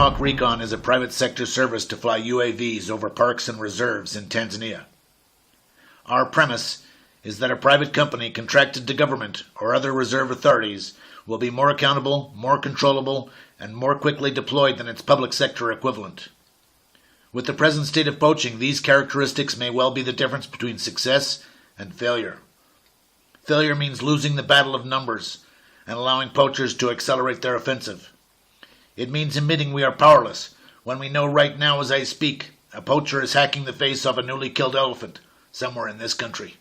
Bathawk Recon is a private sector service to fly UAVs over parks and reserves in Tanzania. Our premise is that a private company contracted to government or other reserve authorities will be more accountable, more controllable, and more quickly deployed than its public sector equivalent. With the present state of poaching, these characteristics may well be the difference between success and failure. Failure means losing the battle of numbers and allowing poachers to accelerate their offensive. It means admitting we are powerless when we know right now as I speak a poacher is hacking the face off a newly killed elephant somewhere in this country.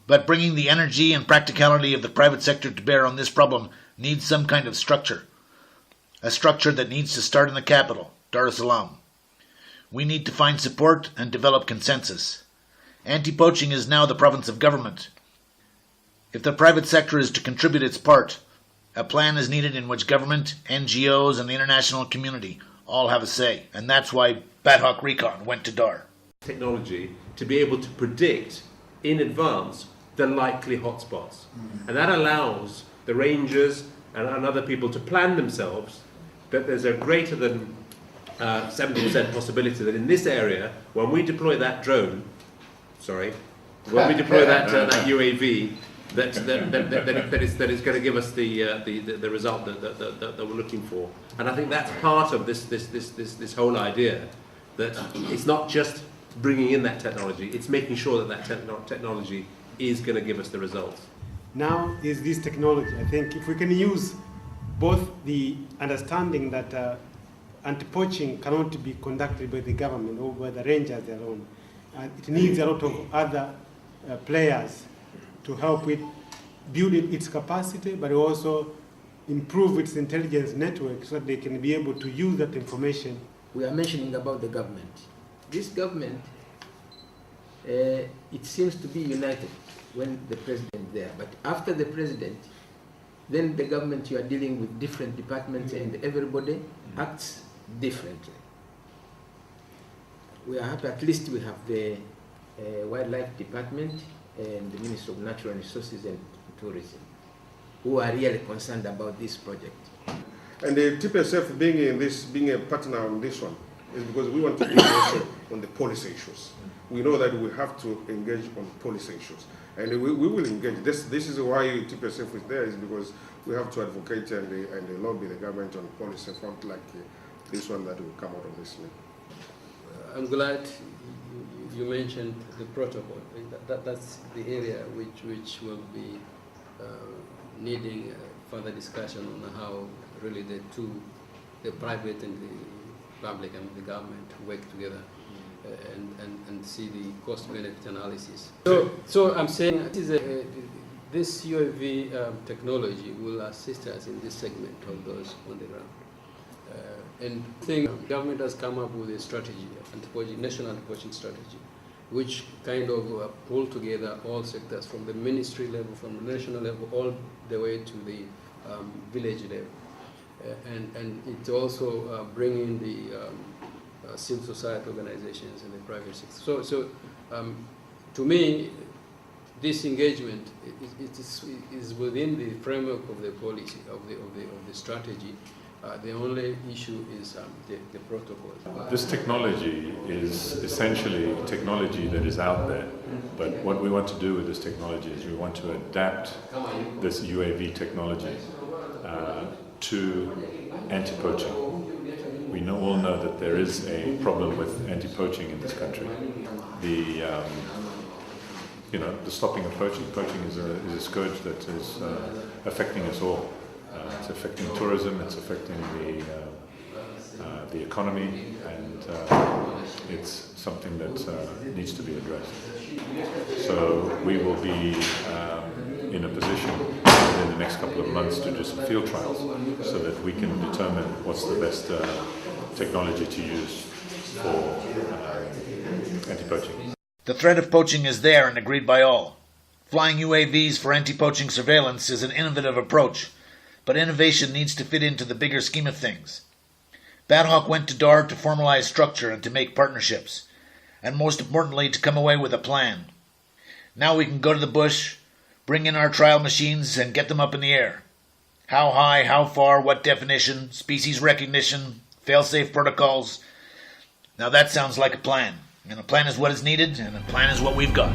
But bringing the energy and practicality of the private sector to bear on this problem needs some kind of structure. A structure that needs to start in the capital, Dar es Salaam. We need to find support and develop consensus. Anti-poaching is now the province of government. If the private sector is to contribute its part, a plan is needed in which government, NGOs, and the international community all have a say. And that's why Bathawk Recon went to Dar. Technology to be able to predict in advance the likely hotspots. And that allows the rangers and other people to plan themselves that there's a greater than 70% possibility that in this area, when we deploy that drone, when we deploy that UAV, that is going to give us the result that we're looking for. And I think that's part of this whole idea, that it's not just bringing in that technology, it's making sure that technology is going to give us the results. Now is this technology. I think if we can use both the understanding that anti-poaching cannot be conducted by the government or by the rangers alone, it needs a lot of other players to help it build its capacity, but also improve its intelligence network so that they can be able to use that information. We are mentioning about the government. This government, it seems to be united when the president is there, but after the president, then the government, you are dealing with different departments and everybody acts differently. We are happy, at least we have the wildlife department and the Ministry of Natural Resources and Tourism, who are really concerned about this project. And the TPSF being a partner on this one is because we want to be also on the policy issues. We know that we have to engage on policy issues, and we will engage. This is why TPSF is there, is because we have to advocate and lobby the government on policy front like this one that will come out of this meeting. I'm glad you mentioned the protocol. That's the area which will be needing further discussion on how really the private and the public and the government work together and see the cost-benefit analysis. So I'm saying this UAV technology will assist us in this segment of those on the ground. And I think government has come up with a strategy, national anti-poaching strategy, which kind of pull together all sectors from the ministry level, from the national level, all the way to the village level. And it also bring in the civil society organizations and the private sector. So to me, this engagement is within the framework of the policy, of the strategy. The only issue is the protocol. This technology is essentially technology that is out there, but what we want to do with this technology is we want to adapt this UAV technology to anti-poaching. We all know that there is a problem with anti-poaching in this country. The stopping of poaching. Poaching is a scourge that is affecting us all. It's affecting tourism, it's affecting the economy, and it's something that needs to be addressed. So we will be in a position in the next couple of months to do some field trials so that we can determine what's the best technology to use for anti-poaching. The threat of poaching is there and agreed by all. Flying UAVs for anti-poaching surveillance is an innovative approach, but innovation needs to fit into the bigger scheme of things. Bathawk went to Dar to formalize structure and to make partnerships, and most importantly, to come away with a plan. Now we can go to the bush, bring in our trial machines, and get them up in the air. How high, how far, what definition, species recognition, fail-safe protocols. Now that sounds like a plan. And a plan is what is needed, and a plan is what we've got.